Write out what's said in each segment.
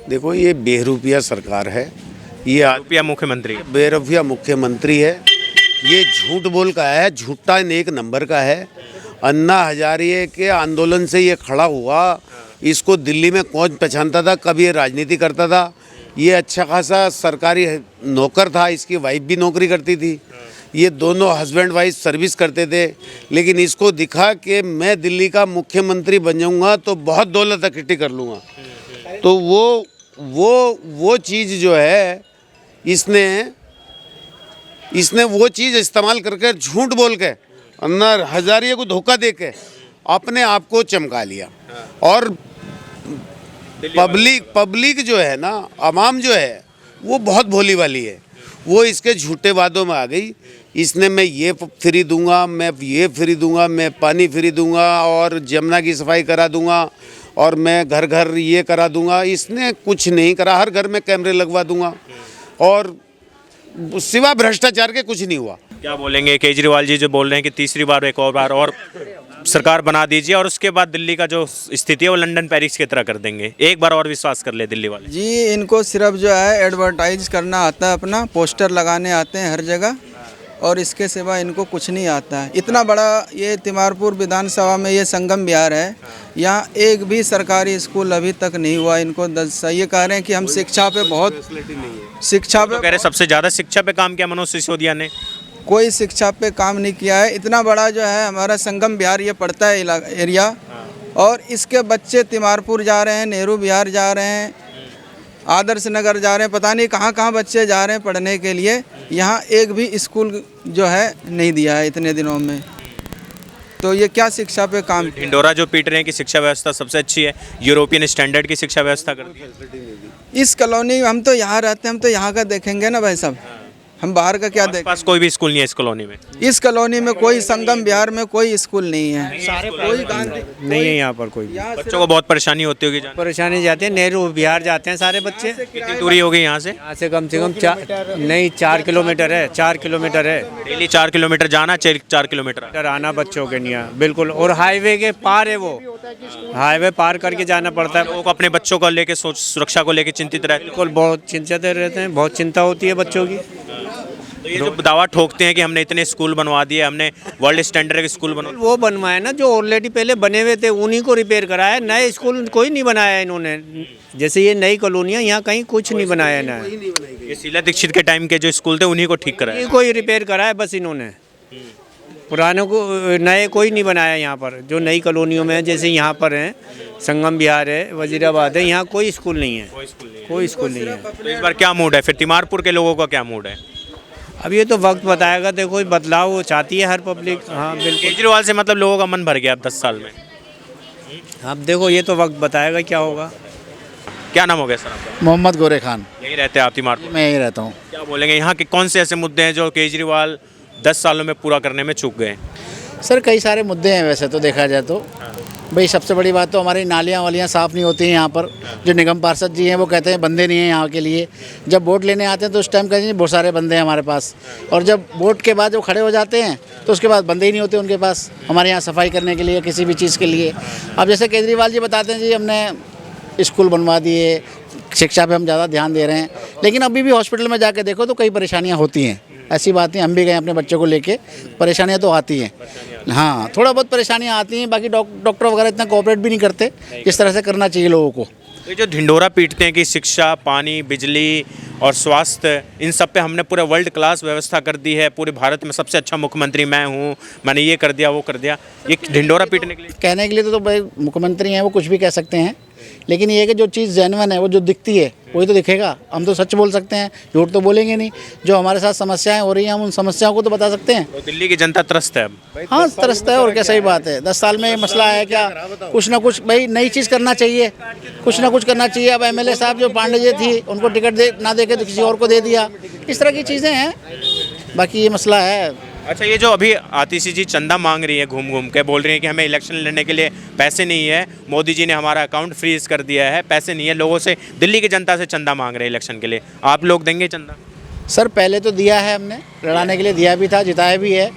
देखो ये बेरुपया सरकार है, ये रुपया मुख्यमंत्री बेरुपया मुख्यमंत्री है। ये झूठ बोल का है, झूठा एक नंबर का है। अन्ना हजारे के आंदोलन से ये खड़ा हुआ। इसको दिल्ली में कौन पहचानता था, कब ये राजनीति करता था। ये अच्छा खासा सरकारी नौकर था, इसकी वाइफ भी नौकरी करती थी। ये दोनों हस्बैंड वाइफ सर्विस करते थे। लेकिन इसको दिखा कि मैं दिल्ली का मुख्यमंत्री बन जाऊंगा तो बहुत दौलत इकट्ठी कर लूँगा। तो वो चीज़ जो है इसने वो चीज़ इस्तेमाल करके झूठ बोल के अन्ना हजारे को धोखा दे के अपने आप को चमका लिया। और पब्लिक जो है ना, आवाम जो है वो बहुत भोली वाली है। वो इसके झूठे वादों में आ गई। इसने मैं ये फ्री दूंगा, मैं ये फ्री दूंगा, मैं पानी फ्री दूंगा और जमुना की सफाई करा दूंगा और मैं घर घर ये करा दूंगा। इसने कुछ नहीं करा। हर घर में कैमरे लगवा दूंगा और सिवा भ्रष्टाचार के कुछ नहीं हुआ। क्या बोलेंगे केजरीवाल जी जो बोल रहे हैं कि तीसरी बार एक और बार और सरकार बना दीजिए और उसके बाद दिल्ली का जो स्थिति है वो लंदन पेरिस की तरह कर देंगे, एक बार और विश्वास कर ले दिल्ली वाले? जी, इनको सिर्फ जो है एडवर्टाइज करना आता है, अपना पोस्टर लगाने आते हैं हर जगह, और इसके सिवा इनको कुछ नहीं आता है। इतना बड़ा ये तिमारपुर विधानसभा में ये संगम विहार है, यहाँ एक भी सरकारी स्कूल अभी तक नहीं हुआ। इनको ये कह रहे हैं कि हम शिक्षा पे बहुत शिक्षा पे कह रहे सबसे ज़्यादा शिक्षा पे काम किया मनोज सिसोदिया ने। कोई शिक्षा पे काम नहीं किया है। इतना बड़ा जो है हमारा संगम विहार ये पड़ता है एरिया, और इसके बच्चे तिमारपुर जा रहे हैं, नेहरू विहार जा रहे हैं, आदर्श नगर जा रहे हैं, पता नहीं कहाँ कहाँ बच्चे जा रहे हैं पढ़ने के लिए। यहाँ एक भी स्कूल जो है नहीं दिया है इतने दिनों में। तो ये क्या शिक्षा पे काम? ढिंडोरा जो पीट रहे हैं कि शिक्षा व्यवस्था सबसे अच्छी है, यूरोपियन स्टैंडर्ड की शिक्षा व्यवस्था कर दी। इस कॉलोनी में हम तो यहाँ रहते हैं, हम तो यहाँ का देखेंगे ना भाई साहब, हम बाहर का क्या देखें? पास कोई भी स्कूल नहीं है इस कॉलोनी में। इस कॉलोनी में कोई संगम विहार में कोई स्कूल नहीं है। कोई नहीं है यहाँ पर कोई। बच्चों को बहुत परेशानी होती होगी जाने? परेशानी जाती है, नेहरू विहार जाते हैं सारे बच्चे। कितनी दूरी होगी यहाँ से? यहाँ से कम 4 किलोमीटर है। 4 किलोमीटर है डेली 4 किलोमीटर जाना, 4 किलोमीटर आना बच्चों के लिए, बिल्कुल। और हाईवे के पार है, वो हाईवे पार करके जाना पड़ता है। लोग अपने बच्चों को लेके सुरक्षा को लेके चिंतित रहते हैं। बिल्कुल, बहुत चिंतित रहते हैं, बहुत चिंता होती है बच्चों की। तो ये जो दावा ठोकते हैं कि हमने इतने स्कूल बनवा दिए, हमने वर्ल्ड स्टैंडर्ड के स्कूल बनवा, वो बनवाए ना जो ऑलरेडी पहले बने हुए थे, उन्हीं को रिपेयर कराया। नए स्कूल कोई नहीं बनाया इन्होंने। जैसे ये नई कॉलोनियाँ, यहाँ कहीं कुछ नहीं बनाया ना। ये शीला दीक्षित के टाइम के जो स्कूल थे उन्हीं को ठीक कराया, इन्हीं को ही रिपेयर कराया बस इन्होंने। पुराने को नए कोई नहीं बनाया यहाँ पर, जो नई कॉलोनियों में है। जैसे यहाँ पर है संगम विहार है, वजीराबाद है, यहाँ कोई स्कूल नहीं है। कोई स्कूल नहीं है। तो इस बार क्या मूड है फिर तिमारपुर के लोगों का, क्या मूड है? अब ये तो वक्त बताएगा। देखो बदलाव चाहती है हर पब्लिक। हाँ बिल्कुल। केजरीवाल से मतलब लोगों का मन भर गया अब 10 साल में। अब देखो ये तो वक्त बताएगा क्या होगा। क्या नाम हो गया सर आपका? मोहम्मद गोरे खान। यही रहते हैं आप तिमारपुर? मैं यहीं रहता हूँ। क्या बोलेंगे यहाँ के कौन से ऐसे मुद्दे हैं जो केजरीवाल 10 सालों में पूरा करने में चूक गए? सर कई सारे मुद्दे हैं वैसे तो देखा जाए तो। भाई सबसे बड़ी बात तो हमारी नालियाँ वालियाँ साफ़ नहीं होती हैं यहाँ पर। जो निगम पार्षद जी हैं वो कहते हैं बंदे नहीं हैं यहाँ के लिए। जब वोट लेने आते हैं तो उस टाइम कहते हैं बहुत सारे बंदे हैं हमारे पास, और जब वोट के बाद वो खड़े हो जाते हैं तो उसके बाद बंदे ही नहीं होते उनके पास हमारे यहाँ सफाई करने के लिए, किसी भी चीज़ के लिए। अब जैसे केजरीवाल जी बताते हैं जी हमने स्कूल बनवा दिए, शिक्षा पे हम ज़्यादा ध्यान दे रहे हैं, लेकिन अभी भी हॉस्पिटल में जाके देखो तो कई परेशानियाँ होती हैं। ऐसी बात नहीं, हम भी गए अपने बच्चों को लेके, परेशानियाँ तो आती हैं। हाँ थोड़ा बहुत परेशानियाँ आती हैं, बाकी डॉक्टर वगैरह इतना कोऑपरेट भी नहीं करते जिस तरह से करना चाहिए लोगों को। ये जो ढिंडोरा पीटते हैं कि शिक्षा, पानी, बिजली और स्वास्थ्य, इन सब पे हमने पूरे वर्ल्ड क्लास व्यवस्था कर दी है, पूरे भारत में सबसे अच्छा मुख्यमंत्री मैं हूँ, मैंने ये कर दिया वो कर दिया, ये ढिंडोरा पीटने के लिए? कहने के लिए तो भाई मुख्यमंत्री हैं वो कुछ भी कह सकते हैं, लेकिन ये है कि जो चीज़ जेन्युइन है वो जो दिखती है वही तो दिखेगा। हम तो सच बोल सकते हैं, झूठ तो बोलेंगे नहीं। जो हमारे साथ समस्याएं हो रही हैं हम उन समस्याओं को तो बता सकते हैं। तो दिल्ली की जनता त्रस्त है अब? हाँ त्रस्त है, और क्या सही बात है। 10 साल में ये मसला है क्या, कुछ ना कुछ भाई नई चीज़ करना चाहिए, कुछ ना कुछ करना चाहिए। अब एमएलए साहब जो पांडे जी थी उनको टिकट ना दे के तो किसी और को दे दिया, इस तरह की चीज़ें हैं। बाकी ये मसला है। अच्छा, ये जो अभी आतिशी जी चंदा मांग रही है, घूम घूम के बोल रही है कि हमें इलेक्शन लड़ने के लिए पैसे नहीं है, मोदी जी ने हमारा अकाउंट फ्रीज कर दिया है, पैसे नहीं है, लोगों से, दिल्ली की जनता से चंदा मांग रहे हैं इलेक्शन के लिए, आप लोग देंगे चंदा? सर पहले तो दिया है हमने, लड़ाने के लिए दिया भी था, जिताया भी है,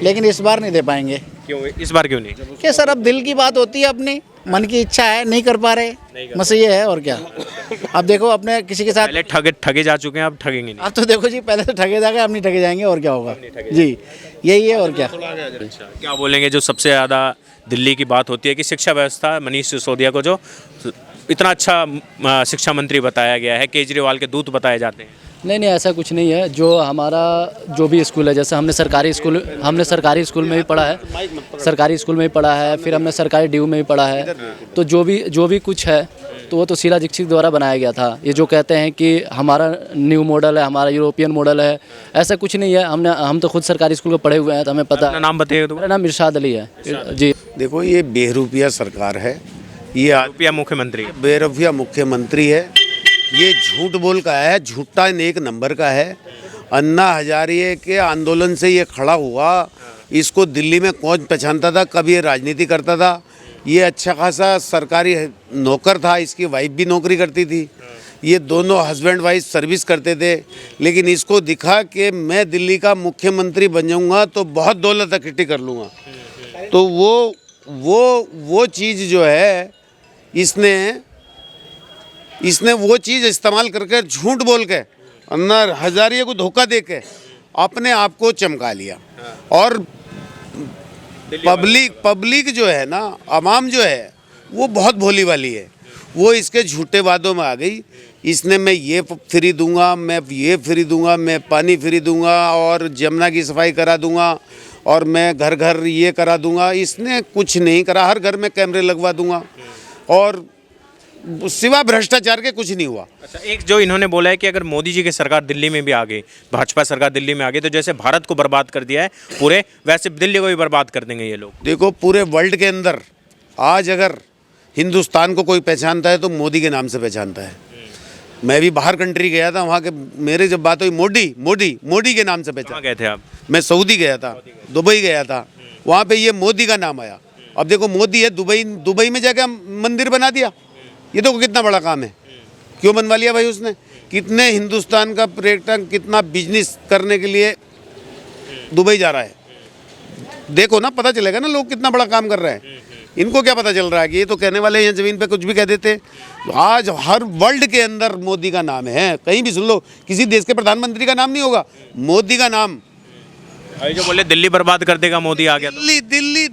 लेकिन इस बार नहीं दे पाएंगे। क्यों, इस बार क्यों नहीं? क्या सर अब दिल की बात होती है अपनी, मन की इच्छा है, नहीं कर पा रहे, बस ये है और क्या। अब देखो अपने किसी के साथ, पहले ठगे जा चुके हैं, अब ठगेंगे नहीं। अब तो देखो जी, पहले तो ठगे जाएंगे, अब नहीं ठगे जाएंगे और क्या होगा जी, यही है और क्या। क्या बोलेंगे जो सबसे ज़्यादा दिल्ली की बात होती है कि शिक्षा व्यवस्था, मनीष सिसोदिया को जो इतना अच्छा शिक्षा मंत्री बताया गया है, केजरीवाल के दूत बताए जाते हैं। नहीं, ऐसा कुछ नहीं है। जो हमारा जो भी स्कूल है, जैसे हमने सरकारी स्कूल में भी पढ़ा है, फिर हमने सरकारी ड्यू में भी पढ़ा है। तो जो भी कुछ है तो वो तो शीला दीक्षित द्वारा बनाया गया था। ये जो कहते हैं कि हमारा न्यू मॉडल है, हमारा यूरोपियन मॉडल है, ऐसा कुछ नहीं है। हम तो खुद सरकारी स्कूल में पढ़े हुए हैं, तो हमें पता। अपना नाम बताइए। मेरा नाम इरशाद अली है जी। देखो ये बेहरूपिया सरकार है, ये रुपया मुख्यमंत्री बेरूपिया मुख्यमंत्री है। ये झूठ बोल का है, झूठा एक नंबर का है। अन्ना हजारे के आंदोलन से ये खड़ा हुआ। इसको दिल्ली में कौन पहचानता था, कभी ये राजनीति करता था। ये अच्छा खासा सरकारी नौकर था, इसकी वाइफ भी नौकरी करती थी। ये दोनों हस्बैंड वाइफ सर्विस करते थे। लेकिन इसको दिखा कि मैं दिल्ली का मुख्यमंत्री बन जाऊंगा तो बहुत दौलत इकट्ठी कर लूँगा। तो वो चीज़ जो है, इसने वो चीज़ इस्तेमाल करके, झूठ बोल के, अन्ना हजारे को धोखा दे के अपने आप को चमका लिया। और पब्लिक जो है ना, आवाम जो है, वो बहुत भोली वाली है। वो इसके झूठे वादों में आ गई। इसने मैं ये फ्री दूंगा, मैं ये फ्री दूंगा, मैं पानी फ्री दूंगा, और जमुना की सफाई करा दूंगा, और मैं घर घर ये करा दूंगा। इसने कुछ नहीं करा। हर घर में कैमरे लगवा दूंगा, और सिवा भ्रष्टाचार के कुछ नहीं हुआ। अच्छा, एक जो इन्होंने बोला है कि अगर मोदी जी की सरकार दिल्ली में भी आ गई, भाजपा सरकार दिल्ली में आ गई, तो जैसे भारत को बर्बाद कर दिया है पूरे, वैसे दिल्ली को भी बर्बाद कर देंगे ये लोग। देखो पूरे वर्ल्ड के अंदर आज अगर हिंदुस्तान को कोई पहचानता है तो मोदी के नाम से पहचानता है। मैं भी बाहर कंट्री गया था, वहाँ के मेरे जब बात हुई, मोदी के नाम से पहचान। कहाँ गए थे आप? मैं सऊदी गया था, दुबई गया था, वहाँ पे ये मोदी का नाम आया। अब देखो मोदी है, दुबई में जाके मंदिर बना दिया। ये तो कितना बड़ा काम है, क्यों बनवा लिया भाई उसने? कितने हिंदुस्तान का पर्यटक कितना बिजनेस करने के लिए दुबई जा रहा है। देखो ना, पता चलेगा ना लोग कितना बड़ा काम कर रहे हैं। इनको क्या पता चल रहा है कि ये तो कहने वाले हैं, ज़मीन पे कुछ भी कह देते। आज हर वर्ल्ड के अंदर मोदी का नाम है। कहीं भी सुन लो, किसी देश के प्रधानमंत्री का नाम नहीं होगा, मोदी का नाम। जो बोले दिल्ली बर्बाद कर देगा मोदी आ गया तो।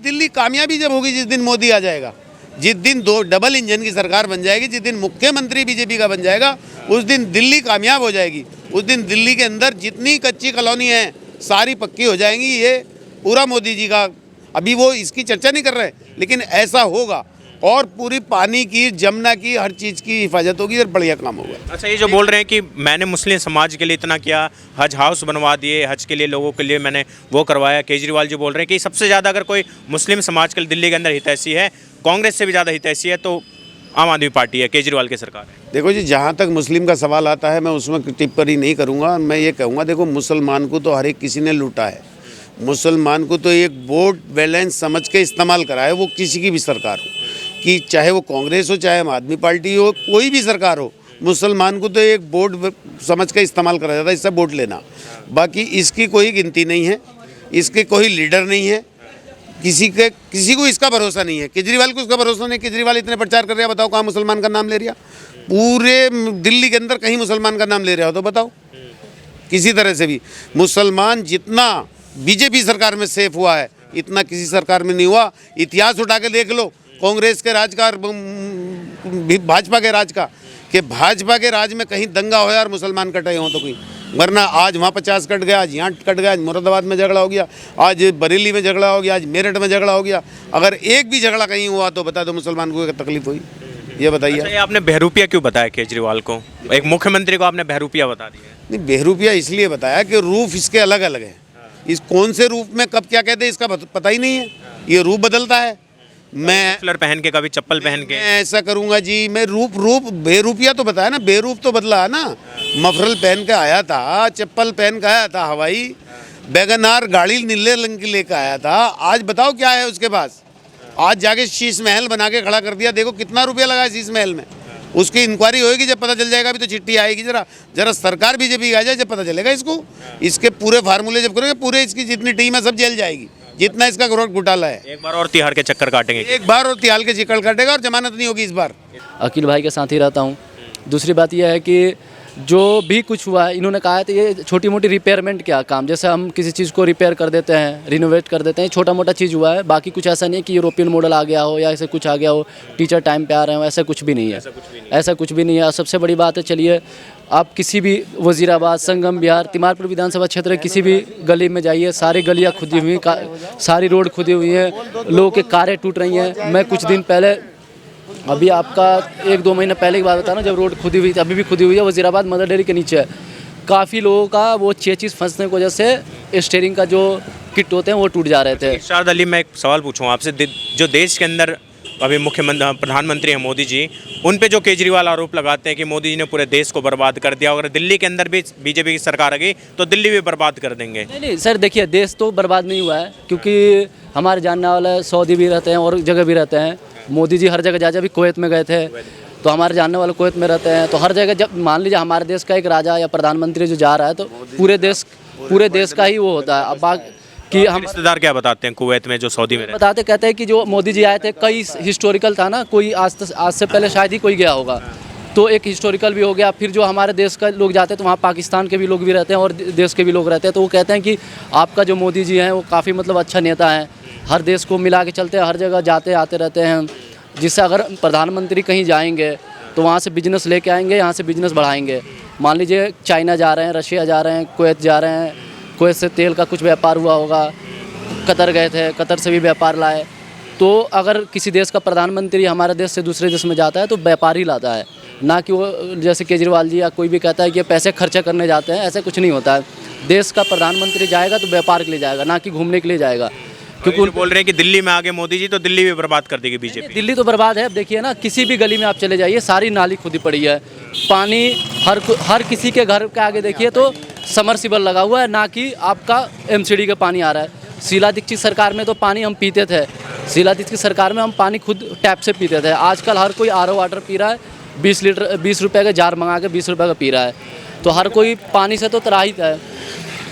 दिल्ली कामयाबी जब होगी, जिस दिन मोदी आ जाएगा, जिस दिन दो डबल इंजन की सरकार बन जाएगी, जिस दिन मुख्यमंत्री बीजेपी का बन जाएगा, उस दिन दिल्ली कामयाब हो जाएगी। उस दिन दिल्ली के अंदर जितनी कच्ची कॉलोनी है सारी पक्की हो जाएंगी। ये पूरा मोदी जी का, अभी वो इसकी चर्चा नहीं कर रहे, लेकिन ऐसा होगा। और पूरी पानी की, जमुना की, हर चीज़ की हिफाजत होगी और बढ़िया काम होगा। अच्छा, ये जो बोल रहे हैं कि मैंने मुस्लिम समाज के लिए इतना किया, हज हाउस बनवा दिए, हज के लिए लोगों के लिए मैंने वो करवाया। केजरीवाल जी बोल रहे हैं कि सबसे ज़्यादा अगर कोई मुस्लिम समाज के लिए दिल्ली के अंदर हितैषी है, कांग्रेस से भी ज़्यादा हितैषी है, तो आम आदमी पार्टी है, केजरीवाल की सरकार है। देखो जी, जहाँ तक मुस्लिम का सवाल आता है, मैं उसमें टिप्पणी नहीं करूँगा। मैं ये कहूँगा, देखो मुसलमान को तो हर एक किसी ने लूटा है। मुसलमान को तो एक वोट बैलेंस समझ के इस्तेमाल करा है, वो किसी की भी सरकार हो, कि चाहे वो कांग्रेस हो, चाहे आम आदमी पार्टी हो, कोई भी सरकार हो, मुसलमान को तो एक वोट समझ के इस्तेमाल करा जाता है, इससे वोट लेना। बाकी इसकी कोई गिनती नहीं है, इसके कोई लीडर नहीं है, किसी को इसका भरोसा नहीं है। केजरीवाल को इसका भरोसा नहीं। केजरीवाल इतने प्रचार कर रहा है, बताओ कहाँ मुसलमान का नाम ले रहा? पूरे दिल्ली के अंदर कहीं मुसलमान का नाम ले रहा हो तो बताओ। किसी तरह से भी मुसलमान जितना बीजेपी सरकार में सेफ हुआ है, इतना किसी सरकार में नहीं हुआ। इतिहास उठा के देख लो, कांग्रेस के राज का और भाजपा के राज का, कि भाजपा के राज में कहीं दंगा हो और मुसलमान कटे हों तो कहीं, वरना आज वहाँ 50 कट गया, आज यहाँ कट गया, आज मुरादाबाद में झगड़ा हो गया, आज बरेली में झगड़ा हो गया, आज मेरठ में झगड़ा हो गया। अगर एक भी झगड़ा कहीं हुआ तो बता दो मुसलमान को तकलीफ हुई, ये बताइए। अच्छा, ये आपने बहरूपिया क्यों बताया केजरीवाल को? एक मुख्यमंत्री को आपने बहरूपिया बता दिया। नहीं, बहरूपिया इसलिए बताया कि रूप इसके अलग अलग है। इस कौन से रूप में कब क्या कहते हैं इसका पता ही नहीं है। ये रूप बदलता है। मैं मफलर पहन के, कभी चप्पल पहन के। मैं ऐसा करूंगा जी, मैं रूप बेरूपिया तो बताया ना, बेरूप तो बदला है ना। मफरल पहन के आया था, चप्पल पहन के आया था, हवाई बैगनार गाड़ी नीले रंग की लेकर आया था। आज बताओ क्या है उसके पास? आज जाके शीश महल बना के खड़ा कर दिया। देखो कितना रुपया लगा है शीश महल में। उसकी इंक्वायरी होगी, जब पता चल जाएगा। अभी तो चिट्ठी आएगी, जरा सरकार बीजेपी आ जाए, जब पता चलेगा इसको। इसके पूरे फार्मूले जब करोगे, पूरे इसकी जितनी टीम है सब जेल जाएगी, जितना इसका घोटाला है। एक बार और तिहाड़ के चक्कर काटेंगे। एक बार और तिहाड़ के चिकड़ काटेगा और जमानत नहीं होगी इस बार। अकील भाई के साथ ही रहता हूँ। दूसरी बात यह है कि जो भी कुछ हुआ है, इन्होंने कहा है तो ये छोटी मोटी रिपेयरमेंट क्या काम, जैसे हम किसी चीज़ को रिपेयर कर देते हैं, रिनोवेट कर देते हैं, छोटा मोटा चीज़ हुआ है। बाकी कुछ ऐसा नहीं है कि यूरोपियन मॉडल आ गया हो या ऐसे कुछ आ गया हो, टीचर टाइम पे आ रहे हो, ऐसा कुछ भी नहीं है। ऐसा कुछ भी नहीं है। सबसे बड़ी बात है, चलिए आप किसी भी वजीराबाद, संगम बिहार, तिमारपुर विधानसभा क्षेत्र के किसी भी गली में जाइए, सारी गलियाँ खुदी हुई, सारी रोड खुदी हुई हैं, लोगों के कारें टूट रही हैं। मैं कुछ दिन पहले, अभी आपका 1-2 महीने पहले की बात बता रहा हूँ, जब रोड खुदी हुई थी, अभी भी खुदी हुई है, वजीराबाद मदर डेयरी के नीचे है। काफ़ी लोगों का वो चेचिस फंसने की वजह से स्टीयरिंग का जो किट होते हैं वो टूट जा रहे थे। इरशाद अली, मैं एक सवाल पूछूँ आपसे। जो देश के अंदर अभी मुख्यमंत्री प्रधानमंत्री हैं मोदी जी, उन पे जो केजरीवाल आरोप लगाते हैं कि मोदी जी ने पूरे देश को बर्बाद कर दिया, अगर दिल्ली के अंदर भी बीजेपी की सरकार आ गई तो दिल्ली भी बर्बाद कर देंगे। नहीं सर, देखिए देश तो बर्बाद नहीं हुआ है, क्योंकि हमारे जानने वाले सऊदी भी रहते हैं और जगह भी रहते हैं। मोदी जी हर जगह जा, अभी कुवैत में गए थे तो हमारे जानने वाले कुवैत में रहते हैं। तो हर जगह जब मान लीजिए हमारे देश का एक राजा या प्रधानमंत्री जो जा रहा है तो पूरे देश का ही वो होता है। अब बाकी कि हम रिश्तेदार क्या बताते हैं कुवैत में जो सऊदी में रहते बताते कहते हैं कि जो मोदी जी आए थे, कई हिस्टोरिकल था ना, कोई आज से पहले शायद ही कोई गया होगा, तो एक हिस्टोरिकल भी हो गया। फिर जो हमारे देश का लोग जाते हैं तो वहाँ पाकिस्तान के भी लोग भी रहते हैं और देश के भी लोग रहते हैं, तो वो कहते हैं कि आपका जो मोदी जी हैं वो काफ़ी मतलब अच्छा नेता है, हर देश को मिला के चलते हैं, हर जगह जाते आते रहते हैं। जिससे अगर प्रधानमंत्री कहीं जाएंगे तो वहाँ से बिजनेस लेके आएंगे, यहाँ से बिजनेस बढ़ाएंगे। मान लीजिए चाइना जा रहे हैं, रशिया जा रहे हैं, कुवैत जा रहे हैं, कुवैत से तेल का कुछ व्यापार हुआ होगा, कतर गए थे, कतर से भी व्यापार लाए। तो अगर किसी देश का प्रधानमंत्री हमारे देश से दूसरे देश में जाता है तो व्यापार ही लाता है, ना कि वो जैसे केजरीवाल जी या कोई भी कहता है कि पैसे खर्चा करने जाते हैं। ऐसा कुछ नहीं होता है। देश का प्रधानमंत्री जाएगा तो व्यापार के लिए जाएगा, ना कि घूमने के लिए जाएगा। क्योंकि बोल रहे हैं कि दिल्ली में आगे मोदी जी तो दिल्ली भी बर्बाद कर देगी बीजेपी। दिल्ली तो बर्बाद है। अब देखिए ना, किसी भी गली में आप चले जाइए, सारी नाली खुदी पड़ी है, पानी हर किसी के घर के आगे देखिए तो समरसिबल लगा हुआ है, ना कि आपका एमसीडी का पानी आ रहा है। शीला दीक्षित सरकार में तो पानी हम पीते थे, शीला दीक्षित सरकार में हम पानी खुद टैप से पीते थे। आजकल हर कोई आरओ वाटर पी रहा है, 20 रुपये का जार मंगा के 20 रुपये का पी रहा है। तो हर कोई पानी से तो त्राहित है,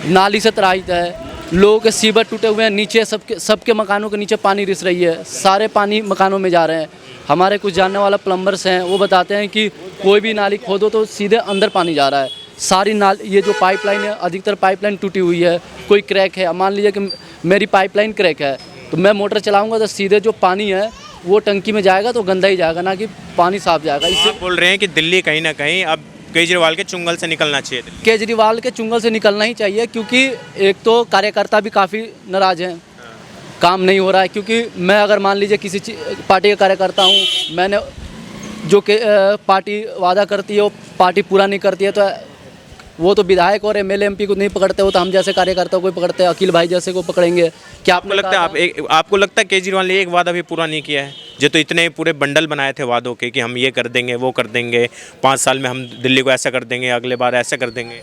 नाली से त्राहित है। लोगों के सीवर टूटे हुए हैं, नीचे सबके मकानों के नीचे पानी रिस रही है, सारे पानी मकानों में जा रहे हैं। हमारे कुछ जानने वाला प्लम्बर्स हैं, वो बताते हैं कि कोई भी नाली खोदो तो सीधे अंदर पानी जा रहा है। सारी नाली, ये जो पाइपलाइन है, अधिकतर पाइपलाइन टूटी हुई है, कोई क्रैक है। मान लीजिए कि मेरी पाइपलाइन क्रैक है तो मैं मोटर चलाऊँगा तो सीधे जो पानी है वो टंकी में जाएगा तो गंदा ही जाएगा, ना कि पानी साफ जाएगा। इससे बोल रहे हैं कि दिल्ली कहीं ना कहीं अब केजरीवाल के चुंगल से निकलना चाहिए। केजरीवाल के चुंगल से निकलना ही चाहिए, क्योंकि एक तो कार्यकर्ता भी काफ़ी नाराज़ हैं, काम नहीं हो रहा है। क्योंकि मैं अगर मान लीजिए किसी पार्टी का कार्यकर्ता हूँ, मैंने जो पार्टी वादा करती है वो पार्टी पूरा नहीं करती है, तो वो तो विधायक और एमएलए एमपी को नहीं पकड़ते, हो तो हम जैसे कार्यकर्ता को पकड़ते हैं, अखिल भाई जैसे को पकड़ेंगे। क्या आपको लगता है आपको लगता है केजरीवाल ने एक वादा भी पूरा नहीं किया है? जो तो इतने पूरे बंडल बनाए थे वादों के कि हम ये कर देंगे, वो कर देंगे, 5 साल में हम दिल्ली को ऐसा कर देंगे, अगले बार ऐसा कर देंगे।